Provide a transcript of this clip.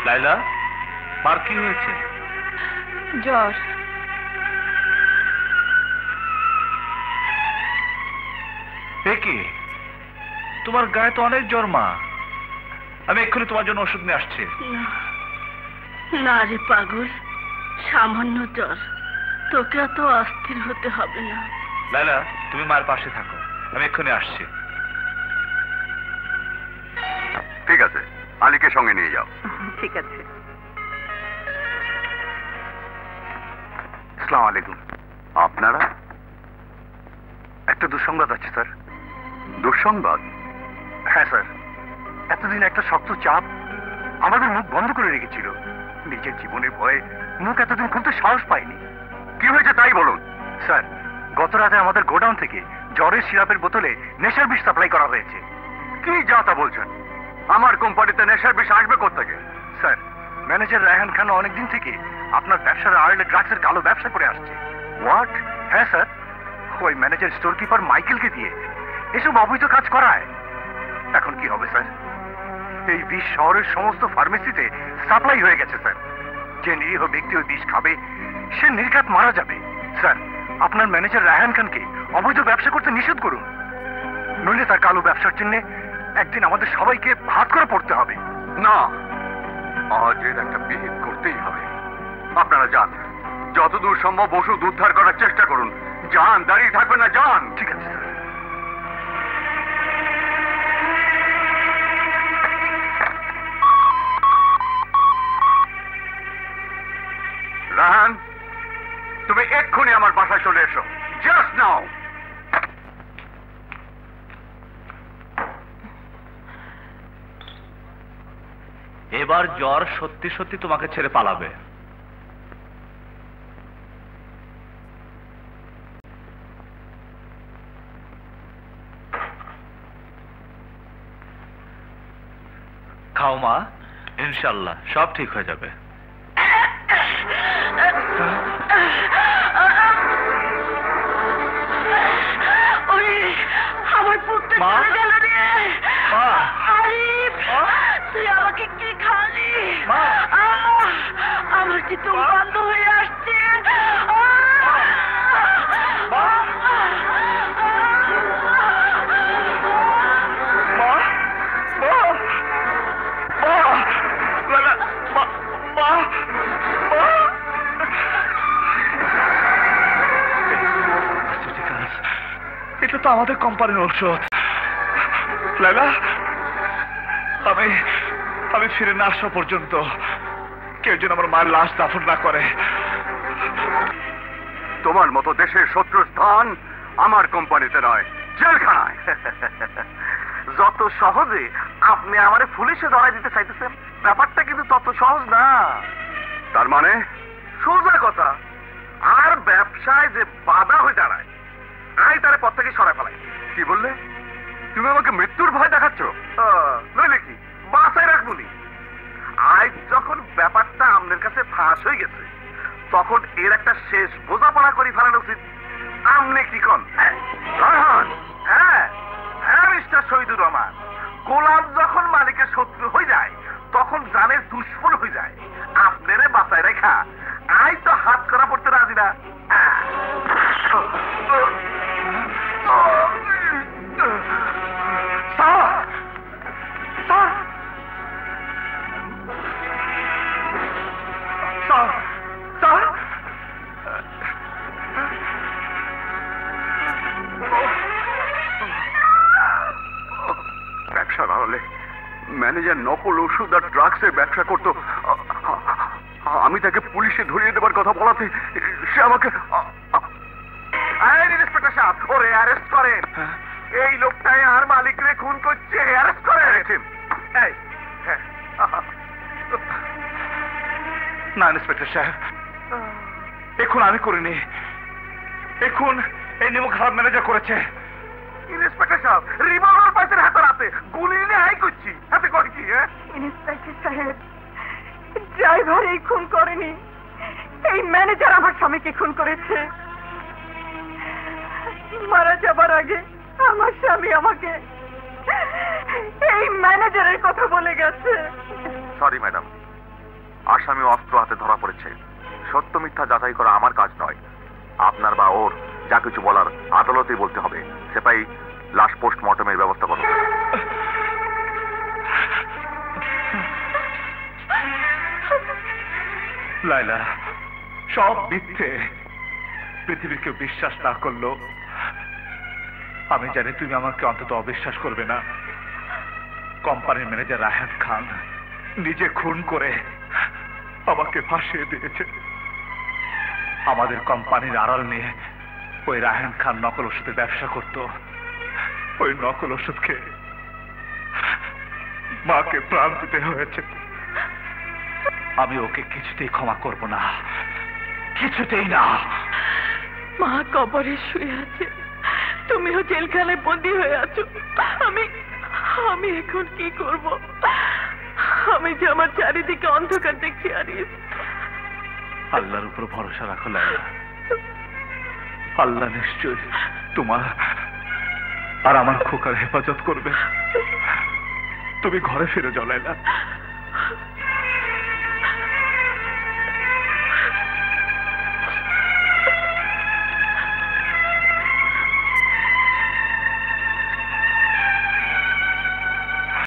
লাইলা, মার কি হয়েছে? জ্বর। কি তোমার গায়ে তো অনেক জ্বর মা। আমি এক্ষুনি তোমার জন্য ওষুধ নিয়ে আসছি। না রে পাগল, সামান্য জ্বর, তোকে এত অস্থির হতে হবে না। লাইলা, তুমি মায়ের পাশে থাকো, আমি এক্ষুনি আসছি। ঠিক আছে, আলীকে সঙ্গে নিয়ে যাও। ঠিক আছে। আসসালামু আলাইকুম। আপনারা? একটা দুঃসংবাদ আছে স্যার। দুঃসংবাদ? হ্যাঁ স্যার, এতদিন একটা শক্ত চাপ আমাদের মুখ বন্ধ করে রেখেছিল। নিজের জীবনের ভয়ে মুখ এতদিন খুলতে সাহস পাইনি। কি হয়েছে তাই বলুন। স্যার, গত রাতে আমাদের গোডাউন থেকে জ্বরের সিরাপের বোতলে নেশার বিষ সাপ্লাই করা হয়েছে। কি যা তা বলছেন? আমার কোম্পানিতে নেশার বিষ আসবে কোত্থেকে? স্যার, ম্যানেজার রায়হান খান অনেকদিন থেকে আপনার ব্যবসার আড়ালে ড্রাগসের কালো ব্যবসা করে আসছে। হোয়াট? হ্যাঁ স্যার, ওই ম্যানেজার স্টোর কিপার মাইকেলকে দিয়ে এসব অবৈধ কাজ করায়। এখন কি হবে স্যার? এই বিষ শহরের সমস্ত ফার্মেসিতে সাপ্লাই হয়ে গেছে স্যার। যে নিরীহ ব্যক্তি ওই বিষ খাবে সে নির্ঘাত মারা যাবে। স্যার, আপনার ম্যানেজার রায়হান খানকে অবৈধ ব্যবসা করতে নিষেধ করুন, নইলে তার কালো ব্যবসার জন্য একদিন আমাদের সবাইকে ভাত করে পড়তে হবে। না, আজ এর একটা বিহিত করতেই হবে। আপনারা যান, যতদূর সম্ভব ওষুধ উদ্ধার করার চেষ্টা করুন। যান, দাঁড়িয়ে থাকবেন না, যান। ঠিক আছে স্যার। রাহান, তুমি এক্ষুনি আমার বাসায় চলে এসো, জাস্ট নাও। এবার জ্বর সত্যি সত্যি তোমাকে ছেড়ে পালাবে। খাও মা, ইনশাল্লাহ সব ঠিক হয়ে যাবে। আমার পুত্র চলে গেল রে। আরিফ, তুই আমাকে কি খালি? আমার কি তুম বন্ধ হয়ে আসছে? এটা তো আমাদের কোম্পানির ঔষধ। লাইলা, আমি ফিরে না আসা পর্যন্ত কেউ যেন আমার মায়ের লাশ দাফন না করে। তোমার মতো দেশের শত্রুর স্থান আমার কোম্পানিতে নয়, জেলখানায়। যত সহজে আপনি আমারে পুলিশে ধরাই দিতে চাইতেছেন, ব্যাপারটা কিন্তু তত সহজ না। তার মানে? সোজা কথা, আর ব্যবসায় যে বাধা হয়ে দাঁড়ায়, আই তারে পথ থেকে সরাই ফেলাই। কি বললে? তুমি আমাকে মৃত্যুর ভয় দেখাচ্ছ? নইলে কি বাঁচাই রাখবনি? আজ যখন ব্যাপারটা আপনার কাছে ফাঁস হয়ে গেছে, তখন এর একটা শেষ বোঝাপড়া করে ফেলানো উচিত। আপনি কি কন? রহমান, হ্যাঁ হ্যাঁ মিস্টার শহীদুর রহমান, গোলাম যখন মালিকের শত্রু হয়ে যায় তখন জানের দুশ্মন হয়ে যায়। আপনারে বাঁচাই রেখা আই তো হাত করা পড়তে রাজি না। ব্যবসা নাহলে ম্যানেজার নকল ওষুধ আর ড্রাগসের ব্যবসা করতো। আমি তাকে পুলিশে ধরিয়ে দেবার কথা বলাতে সে আমাকে ইন্সপেক্টর সাহেব, ওরে অ্যারেস্ট করেন। এই লোকটাই আর মালিকরে খুন করছে, অ্যারেস্ট করেন। না ইন্সপেক্টর সাহেব, এখন আমি করিনি, এখন এই নিমক খারাপ ম্যানেজার করেছে। ইন্সপেক্টর সাহেব, রিভলভার পাইছেন হাতে রাতে, গুলি নিয়ে হাই করছি, হাতে করে কি? ইন্সপেক্টর সাহেব, ড্রাইভার এই খুন করেনি, এই ম্যানেজার আমার স্বামীকে খুন করেছে। মারা যাবার আগে আমার স্বামী আমাকে এই ম্যানেজারের কথা বলে গেছে। সরি ম্যাডাম, আসামি অস্ত্র হাতে ধরা পড়েছে। সত্য মিথ্যা যাচাই করা আমার কাজ নয়, আপনার বা ওর যা কিছু বলার আদালতেই বলতে হবে। সেপাই লাশ পোস্টমর্টমের ব্যবস্থা করো। লাইলা, সব মিথ্যে। পৃথিবীর কেউ বিশ্বাস না করলো আমি জানি তুমি আমাকে অন্তত অবিশ্বাস করবে না। কোম্পানির ম্যানেজার রায়হান খান নিজে খুন করে আমাকে ফাঁসিয়ে দিয়েছে। আমাদের কোম্পানির আড়াল নিয়ে ওই রায়হান খান নকল ওষুধের ব্যবসা করত। ওই নকল ওষুধকে মাকে প্রাণ দিতে হয়েছে। আমি ওকে কিছুতেই ক্ষমা করব না, কিছুতেই না। মা কবরে শুয়ে আছে, তুমিও জেলখানায় বন্দী হয়ে আছো। আমি এখন কি করব? আমি যে আমার চারিদিকে অন্ধকার দেখছি। আরিফ, আল্লাহর উপর ভরসা রাখো লাইলা। আল্লাহ নিশ্চয় তোমার আর আমার খোকার হেফাজত করবে। তুমি ঘরে ফিরে যাও লাইলা।